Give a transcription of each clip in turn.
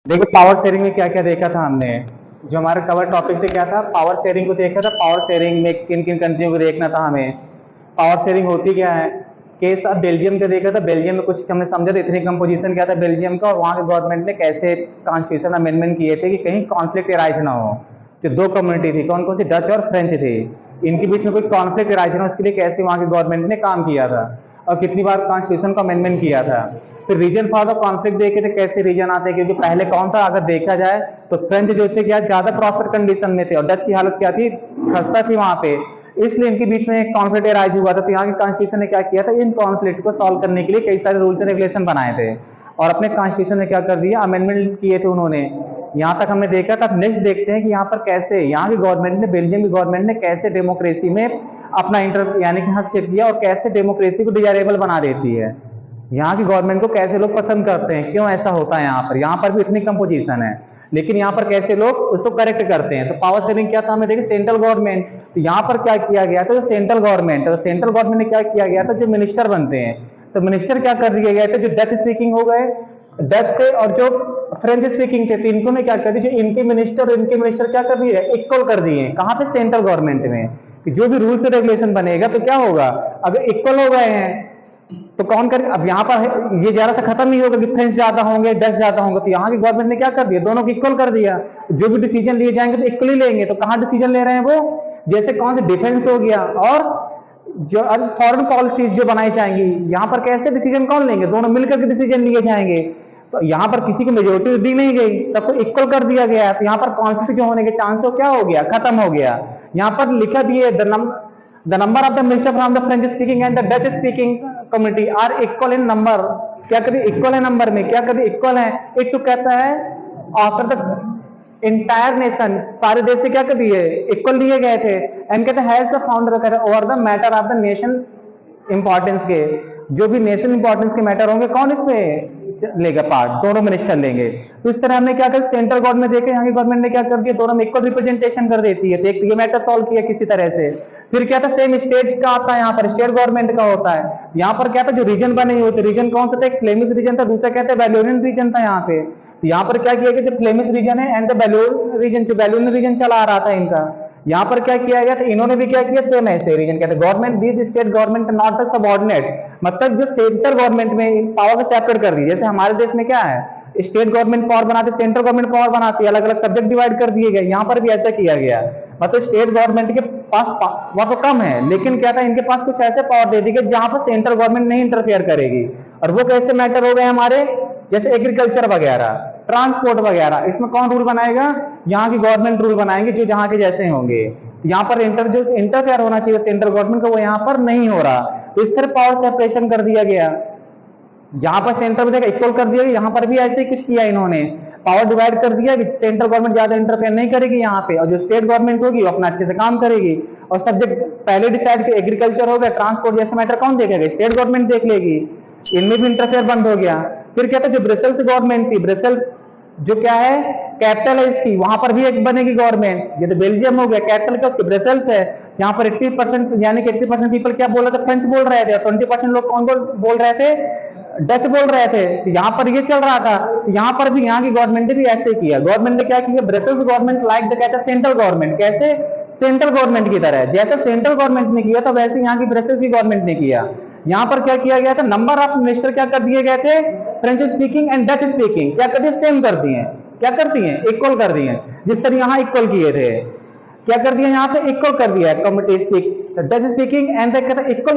देखो power sharing में क्या क्या देखा था हमने। जो हमारे कवर टॉपिक से क्या था, पावर शेयरिंग को देखा था। पावर शेयरिंग में किन किन कंट्रियों को देखना था हमें। पावर शेयरिंग होती क्या है। केस अब बेल्जियम का देखा था। बेल्जियम में कुछ हमने समझा था, इतनी कंपोजिशन क्या था बेल्जियम का, और वहाँ के गवर्नमेंट ने कैसे कॉन्स्टिट्यूशन अमेंडमेंट किए थे कि कहीं कॉन्फ्लिक्ट एराइज ना हो। जो दो कम्युनिटी थी, कौन कौन सी, डच और फ्रेंच थी, इनके बीच में कोई कॉन्फ्लिक्ट एराइज ना हो, उसके लिए कैसे वहाँ के गवर्नमेंट ने काम किया था और कितनी बार कॉन्स्टिट्यूशन का अमेंडमेंट किया था। फिर रीजन फॉर द कॉन्फ्लिक्ट देखे थे, कैसे रीजन आते हैं, क्योंकि पहले कौन था अगर देखा जाए तो फ्रेंच जो थे क्या ज्यादा प्रॉस्पर कंडीशन में थे और डच की हालत क्या थी, खस्ता थी वहां पे। इसलिए इनके बीच में एक कॉन्फ्लिक्ट राइज हुआ था। तो यहाँ की कॉन्स्टिट्यूशन ने क्या किया था, इन कॉन्फ्लिक्ट को सॉल्व करने के लिए कई सारे रूल्स एंड रेगुलेशन बनाए थे और अपने कॉन्स्टिट्यूशन में क्या कर दिया, अमेंडमेंट किए थे उन्होंने। यहाँ तक हमने देखा था। नेक्स्ट देखते हैं कि यहाँ पर कैसे यहाँ की गवर्नमेंट ने, बेल्जियम की गवर्नमेंट ने कैसे डेमोक्रेसी में अपना इंटर यानी कि हस्तक्षेप किया और कैसे डेमोक्रेसी को डिजायरेबल बना देती है। यहाँ की गवर्नमेंट को कैसे लोग पसंद करते हैं, क्यों ऐसा होता है। यहाँ पर भी इतनी कंपोजिशन है, लेकिन यहाँ पर कैसे लोग उसको करेक्ट करते हैं। तो पावर शेयरिंग क्या था, हमें देखिए सेंट्रल गवर्नमेंट। तो यहाँ पर क्या किया गया था, जो सेंट्रल गवर्नमेंट है, तो सेंट्रल गवर्नमेंट ने क्या किया गया था, जो मिनिस्टर बनते हैं, तो मिनिस्टर क्या कर दिए गए थे, जो डच स्पीकिंग हो गए, डच थे, और जो फ्रेंच स्पीकिंग थे, तो इनको ने क्या कर दिया, जो इनके मिनिस्टर और इनके मिनिस्टर क्या कर दिए, इक्वल कर दिए। कहाँ पे, सेंट्रल गवर्नमेंट में। कि जो भी रूल्स रेगुलेशन बनेगा तो क्या होगा, अगर इक्वल हो गए हैं तो कौन कर, अब यहाँ पर ये ज्यादा सा खत्म नहीं होगा कि फ्रेंच ज्यादा होंगे डच ज्यादा होंगे। तो यहाँ की गवर्नमेंट ने क्या कर दिया, दोनों को इक्वल कर दिया। जो भी डिसीजन लिए जाएंगे तो इक्वली लेंगे। तो कहाँ डिसीजन ले रहे हैं वो, जैसे कौन से डिफेंस हो गया और जो अब फॉरेन पॉलिसीज जो बनाई जाएंगी, यहाँ पर कैसे डिसीजन कौन लेंगे, दोनों मिलकर के डिसीजन लिए जाएंगे। तो यहाँ पर किसी को मेजोरिटी दी नहीं गई, सबको इक्वल कर दिया गया है। तो यहाँ पर कॉन्फ्लिक्ट जो होने के चांस हो क्या हो गया, खत्म हो गया। यहाँ पर लिखा भी है, the number of the minister from the French speaking and the Dutch speaking community are equal in number. क्या करिए, इक्वल है नंबर में, क्या करिए, इक्वल है। एक तो कहता है आफ्टर द इंटायर नेशन, सारे देश से क्या कर दिए, इक्वल लिए गए थे। एंड कहते हैं हैज द फाउंडर, कहते हैं over the matter of the nation importance के, जो भी नेशनल इंपॉर्टेंस के मैटर होंगे कौन इसमें लेगा पार्ट, दोनों मिनिस्टर लेंगे। तो इस तरह हमने क्या कर, सेंट्रल गवर्नमेंट देखे, यहाँ की गवर्नमेंट ने क्या कर दिया, दोनों में इक्वल रिप्रेजेंटेशन कर देती है। तो एक ये मैटर सॉल्व किया किसी तरह से। फिर क्या था, सेम स्टेट का आता है, यहाँ पर स्टेट गवर्नमेंट का होता है। यहाँ पर क्या था, जो रीजन बने हुए थे, रीजन कौन सा था, एक फ्लेमिश रीजन था, दूसरा क्या था, वैलोनियन रीजन था यहाँ पे। तो यहाँ पर क्या किया गया, जो फ्लेमिश रीजन है एंड द वैलोनियन रीजन, जो वैलोनियन रीजन चला आ रहा था इनका, यहाँ पर क्या किया गया था, इन्होंने भी क्या किया, सेम ऐसे रीजन कहते हैं government this state government not the subordinate, मतलब जो सेंट्रल गवर्नमेंट में पावर को सेपरेट कर दी। जैसे हमारे देश में क्या है, स्टेट गवर्नमेंट पावर बनाते, सेंट्रल गवर्नमेंट पावर बनाती है, अलग अलग सब्जेक्ट डिवाइड कर दिए गए। यहाँ पर भी ऐसा किया गया, मतलब स्टेट गवर्नमेंट के पास वहां तो कम है, लेकिन क्या था, इनके पास कुछ ऐसे पावर दे दी गई जहां पर सेंट्रल गवर्नमेंट नहीं इंटरफेयर करेगी। और वो कैसे मैटर हो गए हमारे, जैसे एग्रीकल्चर वगैरह, ट्रांसपोर्ट वगैरह, इसमें कौन रूल बनाएगा, यहाँ की गवर्नमेंट रूल बनाएंगे, जो जहां के जैसे होंगे। यहाँ पर जो इंटरफेयर होना चाहिए सेंट्रल गवर्नमेंट का, वो यहाँ पर नहीं हो रहा। तो इस तरह पावर सेपरेशन कर दिया गया। यहाँ पर सेंट्रल में इक्वल कर दिया, यहाँ पर भी ऐसे ही कुछ किया इन्होंने, पावर डिवाइड कर दिया कि सेंट्रल गवर्नमेंट ज्यादा इंटरफेयर नहीं करेगी यहाँ पे, और जो स्टेट गवर्नमेंट होगी वो अपना अच्छे से काम करेगी। और सब्जेक्ट पहले डिसाइड किया, एग्रीकल्चर हो गया, ट्रांसपोर्ट जैसे मैटर कौन देखेगा, स्टेट गवर्नमेंट देख लेगी, इनमें भी इंटरफेयर बंद हो गया। फिर क्या था, जो ब्रसेल्स गवर्नमेंट थी, ब्रसेल्स जो क्या है, कैपिटल है इसकी, वहां पर भी एक बनेगी गवर्नमेंट। ये तो बेल्जियम हो गया, कैपिटल का उसके ब्रसेल्स है, जहां पर 80% यानी कि 80% पीपल क्या बोल रहे थे, फ्रेंच बोल रहे थे, और 20% लोग कौन बोल रहे थे, डच बोल रहे थे। तो यहाँ पर ये चल रहा था। तो यहाँ पर भी यहाँ की गवर्नमेंट ने भी ऐसे किया। गवर्नमेंट ने क्या किया, ब्रसेल्स गवर्नमेंट लाइक द कहता सेंट्रल गवर्नमेंट, कैसे, सेंट्रल गवर्नमेंट की तरह, जैसे सेंट्रल गवर्नमेंट ने किया था वैसे यहाँ की ब्रसेल्स की गवर्नमेंट ने किया। यहाँ पर क्या किया गया था, नंबर ऑफ मिनिस्टर क्या कर दिए गए थे, French speaking and Dutch speaking क्या कर दिए, सेम कर दिए, क्या करती हैं, इक्वल कर दिए। जिस तरह यहाँ इक्वल किए थे, क्या कर दिया, यहाँ पे इक्वल कर दिया community speak Dutch speaking and कहता है इक्वल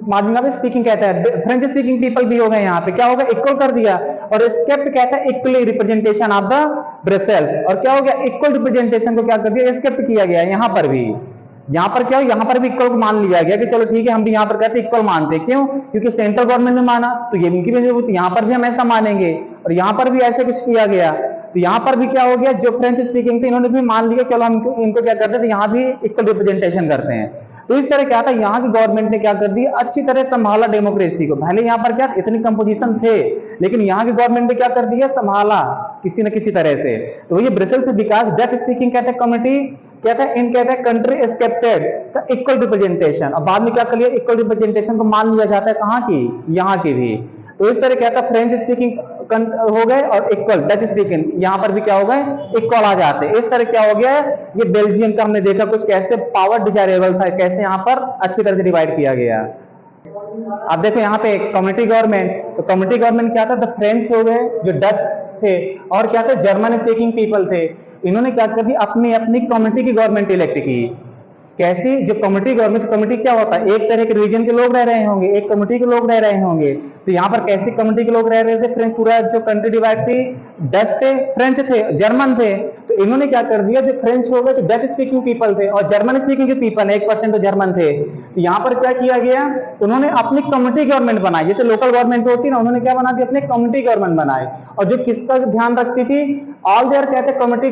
मार्जिन ऑफ स्पीकिंग, कहता है फ्रेंच स्पीकिंग पीपल भी हो गए, यहाँ पे क्या होगा, इक्वल कर दिया। और स्केप्ट कहता है equally representation of the Brussels, और क्या हो गया, इक्वल रिप्रेजेंटेशन को क्या कर दिया, स्केप्ट किया गया। यहाँ पर भी, यहाँ पर क्या हो, यहाँ पर भी इक्वल मान लिया गया कि चलो ठीक है, हम भी यहाँ पर कहते इक्वल मानते, क्यों, क्योंकि सेंट्रल गवर्नमेंट ने माना तो ये इनकी भी, यहाँ पर भी हम ऐसा मानेंगे, और यहाँ पर भी ऐसे कुछ किया गया। तो यहाँ पर भी क्या हो गया, जो फ्रेंच स्पीकिंग थे इन्होंने भी मान लिया, चलो हम इनको क्या करते थे, यहाँ भी इक्वल रिप्रेजेंटेशन करते हैं। तो इस तरह क्या था, यहाँ की गवर्नमेंट ने क्या कर दिया, अच्छी तरह संभाला डेमोक्रेसी को। पहले यहाँ पर क्या इतनी कंपोजिशन थे, लेकिन यहाँ की गवर्नमेंट ने क्या कर दिया, संभाला किसी न किसी तरह से। तो ये ब्रसेल्स विकास डच स्पीकिंग कहते हैं कम्युनिटी, कहता है इन कहते हैं कंट्री एक्सेप्टेड इक्वल रिप्रेजेंटेशन, और बाद में क्या कर लिया, इक्वल रिप्रेजेंटेशन को मान लिया जाता है कहाँ की, यहाँ की भी। तो इस तरह कहता है फ्रेंच स्पीकिंग हो गए, और इक्वल डच स्पीकिंग यहाँ पर भी क्या हो गए, इक्वल आ जाते हैं। इस तरह क्या हो गया, ये बेल्जियम का हमने देखा कुछ कैसे पावर डिजायरेबल था, कैसे यहाँ पर अच्छी तरह से डिवाइड किया गया। अब देखो यहाँ पे कम्युनिटी गवर्नमेंट, तो कम्युनिटी गवर्नमेंट क्या था, द फ्रेंच हो गए जो डच थे, और क्या थे जर्मन स्पीकिंग पीपल थे, इन्होंने क्या कर दी, अपनी अपनी कम्युनिटी की गवर्नमेंट इलेक्ट की। कैसी, जो कम्युनिटी गवर्नमेंट, कम्युनिटी क्या होता है, एक तरह के रिलीजन के लोग रह रहे होंगे, एक कम्युनिटी के लोग रह रहे होंगे, तो यहाँ पर कैसी कम्युनिटी के लोग रह रहे थे, पूरा जो कंट्री डिवाइड थी, डच थे, फ्रेंच थे, जर्मन थे, तो इन्होंने क्या कर दिया, जो फ्रेंच हो गए तो डच स्पीकिंग पीपल थे, और जर्मन स्पीकिंग के पीपल 1% तो जर्मन थे, तो यहाँ पर क्या किया गया, उन्होंने अपनी कम्युनिटी गवर्नमेंट बनाई, जैसे लोकल गवर्नमेंट होती है ना, उन्होंने क्या बना दिया, अपने कम्युनिटी गवर्नमेंट बनाए, और जो किसका ध्यान रखती थी, ऑल देयर कहते हैं कम्युनिटी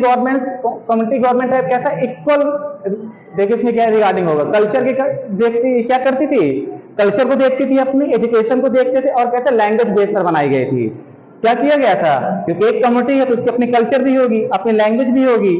गवर्नमेंट है, कहता है इक्वल। देखिए इसमें क्या रिगार्डिंग होगा, कल्चर के देखती, क्या करती थी, कल्चर को देखती थी, अपनी एजुकेशन को देखते थे, और कहते हैं लैंग्वेज बेस पर बनाई गई थी। क्या किया गया था, क्योंकि एक कम्युनिटी है तो उसकी अपनी कल्चर भी होगी, अपनी लैंग्वेज भी होगी,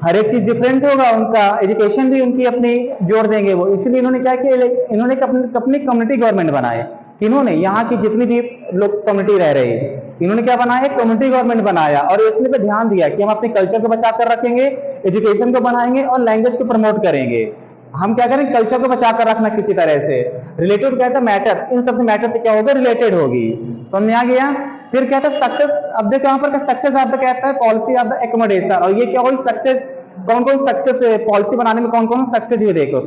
हर एक चीज डिफरेंट होगा, उनका एजुकेशन भी उनकी अपनी जोड़ देंगे वो, इसलिए इन्होंने क्या किया, इन्होंने अपनी कम्युनिटी गवर्नमेंट बनाए। इन्होंने यहाँ की जितनी भी लोग कम्युनिटी रह रही है, इन्होंने क्या बनाया, कम्युनिटी गवर्नमेंट बनाया, और इसमें पे ध्यान दिया कि हम अपने कल्चर को बचा कर रखेंगे, एजुकेशन को बनाएंगे, और लैंग्वेज को प्रमोट करेंगे। हम क्या करें, कल्चर को बचा कर रखना किसी तरह से, रिलेटेड कहता है मैटर, इन सबसे मैटर से क्या होगा, रिलेटेड होगी। समझ में आ गया। फिर कहता है सक्सेस, अब देखो यहाँ पर सक्सेस आप कहता है पॉलिसी ऑफ द एकोमोडेशन, और ये क्या हुई सक्सेस, कौन कौन सक्सेस पॉलिसी बनाने में कौन कौन सक्सेस हुए देखो,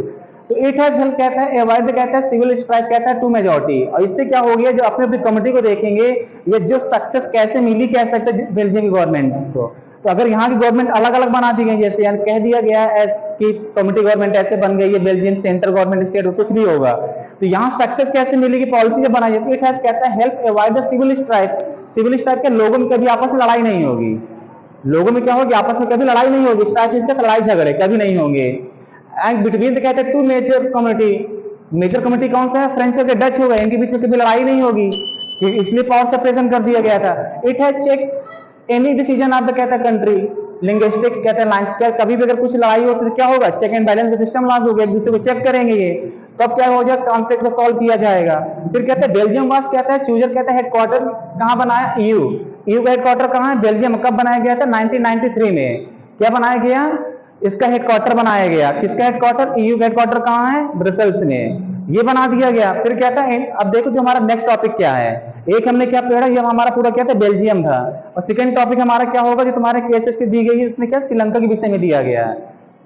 तो इट हैज हेल्प कहता है अवॉइड कहता है सिविल स्ट्राइक कहता है टू मेजॉरिटी, और इससे क्या हो गया, जो अपने अपनी कम्युनिटी को देखेंगे, ये जो सक्सेस कैसे मिली कह सकते हैं बेल्जियम की गवर्नमेंट को। तो अगर यहाँ की गवर्नमेंट अलग अलग बना दी गई, जैसे यानी कह दिया गया है कि कम्युनिटी गवर्नमेंट ऐसे बन गई है, बेल्जियम सेंट्रल गवर्नमेंट स्टेट कुछ भी होगा, तो यहाँ सक्सेस कैसे मिलेगी, पॉलिसी जब बनाई जाती है, इट हैज कहता है help avoid the civil strike, civil strike के लोगों में कभी आपस में लड़ाई नहीं होगी, लोगों में क्या होगी, आपस में कभी लड़ाई नहीं होगी, स्ट्राइक मींस लड़ाई झगड़े कभी नहीं होंगे। एंड बिटवीन कहते हैं two major community, major community कौन सा है, फ्रेंच और डच हो गए, इनके बीच में कभी लड़ाई नहीं होगी, इसलिए पावर सेपरेशन कर दिया गया था। It has check any decision of the कहता है कंट्री, लिंग्विस्टिक कहते हैं लाइन्स, क्या कभी भी अगर कुछ लड़ाई होती है तो क्या होगा, चेक एंड बैलेंस का सिस्टम लागू होगा, एक दूसरे को चेक करेंगे ये, तब क्या हो जाएगा, कॉन्फ्लिक्ट को सॉल्व किया जाएगा। फिर कहते हैं बेल्जियम वास कहता है चूजर कहता है हेडक्वार्टर कहाँ बनाया, ईयू का हेडक्वार्टर कहाँ है, बेल्जियम, कब बनाया गया था, 1993 में, क्या बनाया गया, इसका हेडक्वार्टर बनाया गया, किसका हेडक्वार्टर, ईयू का हेडक्वार्टर कहाँ है, ब्रसेल्स में, ये बना दिया गया। फिर क्या था, अब देखो जो हमारा नेक्स्ट टॉपिक क्या है, एक हमने क्या पढ़ा, ये हमारा पूरा क्या था, बेल्जियम था, और सेकंड टॉपिक हमारा क्या होगा, जो तुम्हारे केस दी गई है, इसमें क्या श्रीलंका के विषय में दिया गया है,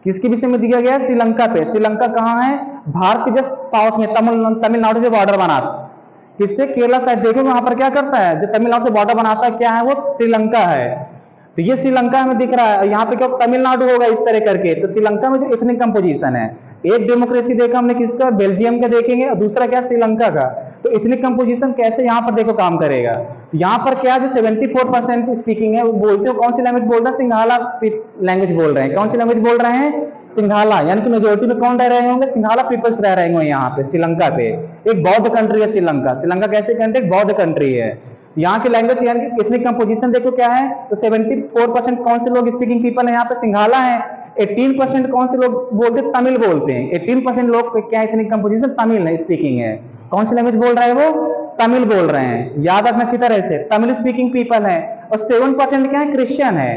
किसके विषय में दिया गया है, श्रीलंका पे। श्रीलंका कहाँ है, भारत के जस्ट साउथ में, तमिलनाडु से बॉर्डर बना, किससे, केरला साइड, देखो वहां पर क्या करता है, जो तमिलनाडु से बॉर्डर बनाता है, क्या है वो, श्रीलंका है, तो ये श्रीलंका में दिख रहा है, यहाँ पे क्या तमिलनाडु होगा इस तरह करके, तो श्रीलंका में जो एथनिक कंपोजिशन है, एक डेमोक्रेसी देखा हमने किसका, बेल्जियम का देखेंगे, और दूसरा क्या, श्रीलंका का, तो एथनिक कंपोजिशन कैसे यहाँ पर देखो काम करेगा। यहाँ पर क्या जो 74% स्पीकिंग है वो बोलते हो, कौन सी लैंग्वेज बोल रहे हैं, सिंघाला लैंग्वेज बोल रहे हैं, कौन सी लैंग्वेज बोल रहे हैं, सिंघाला, यानी कि मेजोरिटी में कौन रह रहे होंगे, सिंघाला पीपल्स रह रहे होंगे यहाँ पे श्रीलंका पे। एक बौद्ध कंट्री है श्रीलंका, श्रीलंका कैसे कंट्री, बौद्ध कंट्री है। यहाँ की लैंग्वेज यानी कि एथनिक कंपोजिशन देखो क्या है, तो 74% कौन से लोग स्पीकिंग पीपल है यहाँ पे, सिंघाला है, 18% कौन से लोग बोलते हैं, तमिल बोलते हैं, 18% लोग क्या एथनिक कंपोजिशन तमिल है, स्पीकिंग है, कौन सी लैंग्वेज बोल रहा है वो, तमिल बोल रहे हैं, याद रखना अच्छी तरह से, तमिल स्पीकिंग पीपल है। और 7% क्या है, क्रिश्चियन है,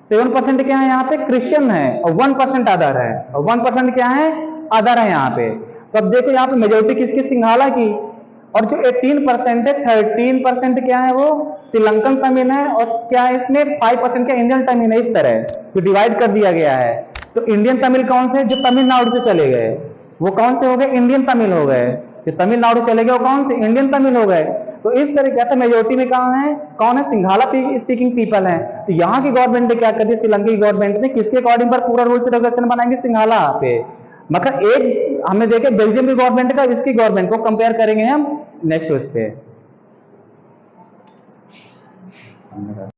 7% क्या है यहाँ पे, क्रिश्चियन है, और 1% अदर है, और 1% क्या है, अदर है यहाँ पे। तो अब देखो यहाँ पे मेजोरिटी किसकी, सिंघाला की, और जो 18% है, 13% क्या है वो श्रीलंकन तमिल है, और क्या है इसमें 5% क्या इंडियन तमिल है, इस तरह तो डिवाइड कर दिया गया है। तो इंडियन तमिल कौन से, जो तमिलनाडु से चले गए, वो कौन से हो गए, इंडियन तमिल हो गए, जो तमिलनाडु चले गए वो कौन से, इंडियन तमिल हो गए। तो इस तरह क्या था, मेजोरिटी में कहाँ है, कौन है, सिंघाला स्पीकिंग पीपल है। तो यहाँ की गवर्नमेंट ने क्या कर दिया, श्रीलंका की गवर्नमेंट ने किसके अकॉर्डिंग पर पूरा रूल्स रेगुलेशन बनाएंगे, सिंघाला पे, मतलब एक हमने देखे बेल्जियम की गवर्नमेंट का, इसकी गवर्नमेंट को कंपेयर करेंगे हम नेक्स्ट उस पे।